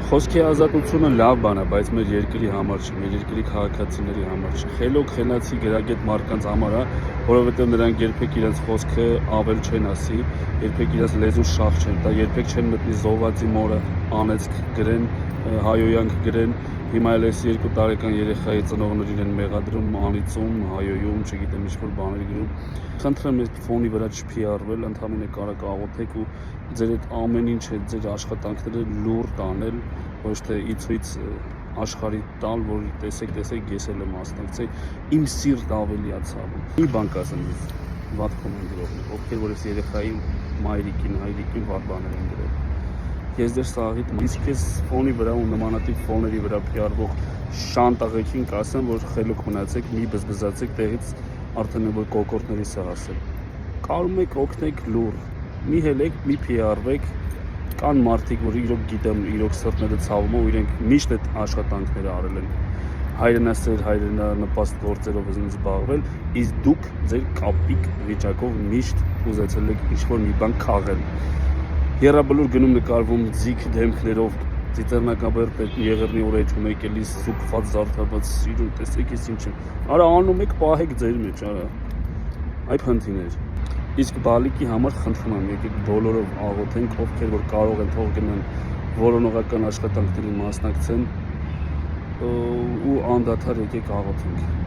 Խոսքի ազատությունը լավ բան է, բայց մեր երկրի համար չէ, մեր երկրի քաղաքացիների համար չէ։ Խելոք, խելացի գրագետ մարդկանց համար է, որովհետև նրանք երբեք իրենց խոսքը ավել չեն ասի, երբեք իրենց լեզուն շաղ չեն տա, երբեք չեն մտնի զոհվածի մորը անեծք գրեն, հայոյանք գրեն։ Հիմա էլ այս 2 տարեկան երեխայի ծնողներին են մեղադրում, անիծում, հայոյում, չգիտեմ ինչ-որ բաներ գրում։ Խնդրեմ այս ֆոնի վրա չփիառվել, ընդհանրապես կարակ աղոթեք ու ձեր այդ ամեն ինչը, ձեր աշխատանքները լուր տանել, ոչ թե իցույց աշխարհի տալ, որ տեսեք, ես էլ եմ մասնակցել, իմ սիրտ ավելի է ցավում։ Մի բան կասեմ ես, վատ կոմենտներով, ովքեր որ այս երեխայի մայրիկին, հայրիկին վատ բաներ են գրել։ Ես դեռ սաղիթ իսկ ես ֆոնի վրա ու նմանատիպ ֆոների վրա փիառվող շանտ աղեքին կասեմ, որ խելոք մնացեք, մի բզբզացեք, տեղից արդեն որ կոկորտների սա ասել։ Կարում եք օգնեք լուր, մի հելեք, մի փիառվեք, կան մարդիկ, որ իրոք գիտեմ, իրոք սրտները ցավում ու իրենք միշտ այդ աշխատանքները արել են։ Հայրենասեր, հայրենանպաստ գործերով են զբաղվել, իսկ դուք ձեր կապիկ վիճակով միշտ ուզեցել եք ինչ-որ մի բան քաղել։ Եռաբլուր գնում նկարվում ձիգ դեմքներով, ծիծեռնակաբեր եղերնի օրեջում եք էլի սուկված զարդարված սիրուն, տեսեք ես ինչ եմ։ Արա անում եք, պահեք ձեր մեջ, արա։ Այ փնթիներ։ Իսկ բալիկի համար խնդրում եմ, եկեք բոլորով աղոթենք, ովքեր որ կարող են թող գնան որոնողական աշխատանքների մասնակցեն ու անդադար եկեք աղոթենք։